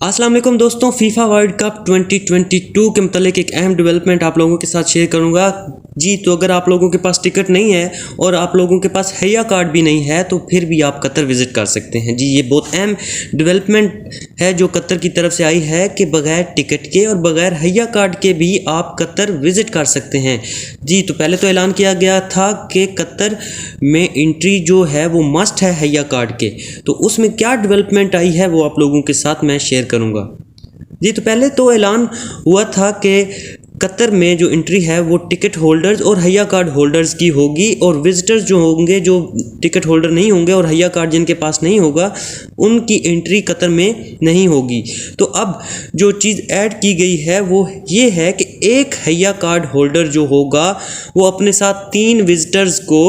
अस्सलाम वालेकुम दोस्तों, फीफा वर्ल्ड कप 2022 के मतलब एक अहम डेवलपमेंट आप लोगों के साथ शेयर करूंगा जी। तो अगर आप लोगों के पास टिकट नहीं है और आप लोगों के पास हैया कार्ड भी नहीं है तो फिर भी आप कतर विज़िट कर सकते हैं जी। ये बहुत अहम डेवलपमेंट है जो कतर की तरफ से आई है कि बगैर टिकट के और बगैर हैया कार्ड के भी आप कतर विज़िट कर सकते हैं जी। तो पहले तो ऐलान किया गया था कि कतर में एंट्री जो है वो मस्ट है हैया कार्ड के, तो उसमें क्या डेवलपमेंट आई है वो आप लोगों के साथ मैं शेयर करूंगा जी। तो पहले तो ऐलान हुआ था कि कतर में जो एंट्री है वो टिकट होल्डर्स और हैया कार्ड होल्डर्स की होगी, और विजिटर्स जो होंगे जो टिकट होल्डर नहीं होंगे और हैया कार्ड जिनके पास नहीं होगा उनकी एंट्री कतर में नहीं होगी। तो अब जो चीज़ ऐड की गई है वो ये है कि एक हैया कार्ड होल्डर जो होगा वो अपने साथ 3 विजिटर्स को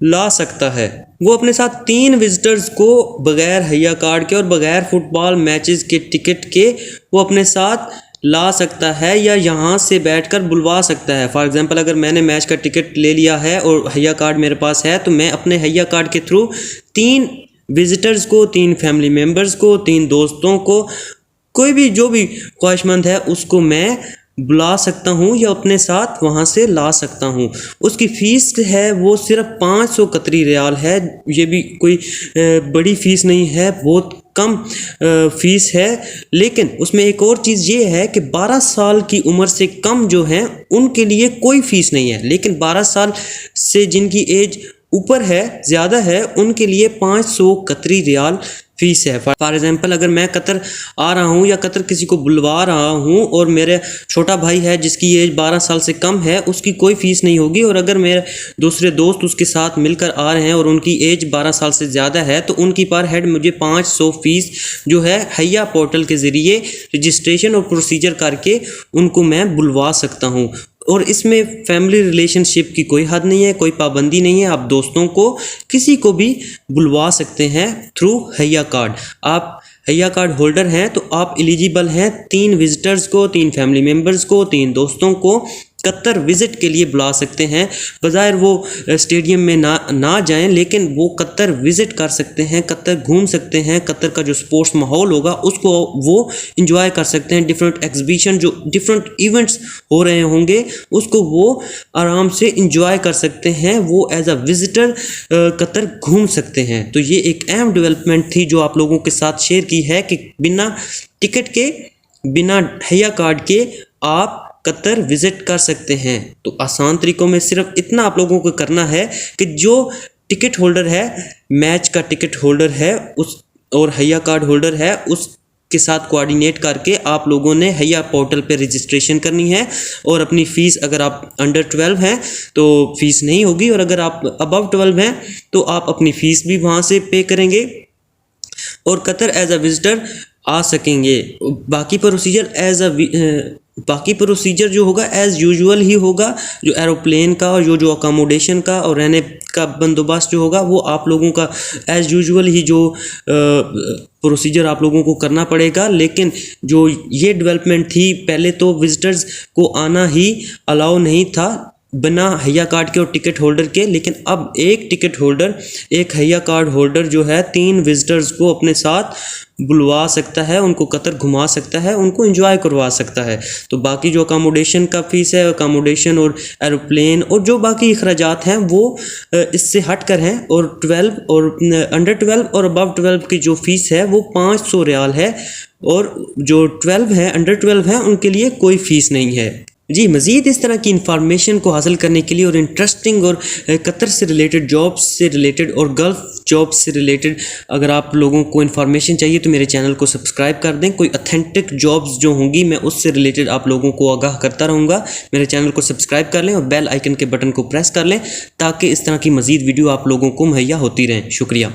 ला सकता है। वो अपने साथ 3 विजिटर्स को बगैर हैया कार्ड के और बगैर फुटबॉल मैचेस के टिकट के वो अपने साथ ला सकता है या यहाँ से बैठकर बुलवा सकता है। फॉर एग्जांपल अगर मैंने मैच का टिकट ले लिया है और हैया कार्ड मेरे पास है तो मैं अपने हैया कार्ड के थ्रू 3 विजिटर्स को, 3 फैमिली मेम्बर्स को, 3 दोस्तों को, कोई भी जो भी ख्वाहिशमंद है उसको मैं बुला सकता हूँ या अपने साथ वहाँ से ला सकता हूँ। उसकी फ़ीस है वो सिर्फ 500 कतरी रियाल है। ये भी कोई बड़ी फ़ीस नहीं है, बहुत कम फ़ीस है। लेकिन उसमें एक और चीज़ ये है कि 12 साल की उम्र से कम जो हैं उनके लिए कोई फ़ीस नहीं है, लेकिन 12 साल से जिनकी एज ऊपर है, ज़्यादा है, उनके लिए 500 कतरी रियाल फ़ीस है। फॉर एग्ज़ाम्पल अगर मैं कतर आ रहा हूँ या कतर किसी को बुलवा रहा हूँ और मेरे छोटा भाई है जिसकी एज 12 साल से कम है, उसकी कोई फ़ीस नहीं होगी। और अगर मेरे दूसरे दोस्त उसके साथ मिलकर आ रहे हैं और उनकी एज 12 साल से ज़्यादा है तो उनकी पर हेड मुझे 500 फ़ीस जो है हैया पोर्टल के ज़रिए रजिस्ट्रेशन और प्रोसीजर करके उनको मैं बुलवा सकता हूँ। और इसमें फैमिली रिलेशनशिप की कोई हद नहीं है, कोई पाबंदी नहीं है। आप दोस्तों को, किसी को भी बुलवा सकते हैं थ्रू हैया कार्ड। आप हैया कार्ड होल्डर हैं तो आप एलिजिबल हैं 3 विजिटर्स को, 3 फैमिली मेम्बर्स को, 3 दोस्तों को कतर विज़िट के लिए बुला सकते हैं। बज़ाहिर वो स्टेडियम में ना जाएं, लेकिन वो कतर विज़िट कर सकते हैं, कतर घूम सकते हैं। कतर का जो स्पोर्ट्स माहौल होगा उसको वो इंजॉय कर सकते हैं। डिफरेंट एग्जीबिशन, जो डिफरेंट इवेंट्स हो रहे होंगे उसको वो आराम से इंजॉय कर सकते हैं। वो एज अ विज़िटर कतर घूम सकते हैं। तो ये एक अहम डेवलपमेंट थी जो आप लोगों के साथ शेयर की है कि बिना टिकट के, बिना हैया कार्ड के आप कतर विज़िट कर सकते हैं। तो आसान तरीक़ों में सिर्फ इतना आप लोगों को करना है कि जो टिकट होल्डर है, मैच का टिकट होल्डर है उस और हैया कार्ड होल्डर है, उसके साथ कोऑर्डिनेट करके आप लोगों ने हैया पोर्टल पे रजिस्ट्रेशन करनी है। और अपनी फ़ीस, अगर आप अंडर 12 हैं तो फ़ीस नहीं होगी, और अगर आप अबव 12 हैं तो आप अपनी फ़ीस भी वहाँ से पे करेंगे और कतर एज अ विज़िटर आ सकेंगे। बाकी प्रोसीजर जो होगा एज़ यूजुअल ही होगा। जो एरोप्लेन का और जो अकोमोडेशन का और रहने का बंदोबस्त जो होगा वो आप लोगों का एज़ यूजुअल ही जो प्रोसीजर आप लोगों को करना पड़ेगा। लेकिन जो ये डेवलपमेंट थी, पहले तो विजिटर्स को आना ही अलाउ नहीं था बिना हैया कार्ड के और टिकट होल्डर के, लेकिन अब एक टिकट होल्डर, एक हैया कार्ड होल्डर जो है 3 विजिटर्स को अपने साथ बुलवा सकता है, उनको कतर घुमा सकता है, उनको एंजॉय करवा सकता है। तो बाकी जो अकोमोडेशन का फ़ीस है, अकोमोडेशन और एरोप्लेन और जो बाकी अखराजात हैं वो इससे हट कर हैं। और 12 और अंडर 12 और अबव 12 की जो फ़ीस है वो 500 रियाल है, और जो 12 है, अंडर 12 हैं, उनके लिए कोई फ़ीस नहीं है जी। मज़ीद इस तरह की इन्फॉर्मेशन को हासिल करने के लिए और इंटरेस्टिंग और कतर से रिलेटेड, जॉब्स से रिलेटेड और गल्फ़ जॉब्स से रिलेटेड अगर आप लोगों को इन्फॉर्मेशन चाहिए तो मेरे चैनल को सब्सक्राइब कर दें। कोई ऑथेंटिक जॉब्स जो होंगी मैं उससे रिलेटेड आप लोगों को आगाह करता रहूँगा। मेरे चैनल को सब्सक्राइब कर लें और बेल आइकन के बटन को प्रेस कर लें ताकि इस तरह की मज़ीद वीडियो आप लोगों को मुहैया होती रहें। शुक्रिया।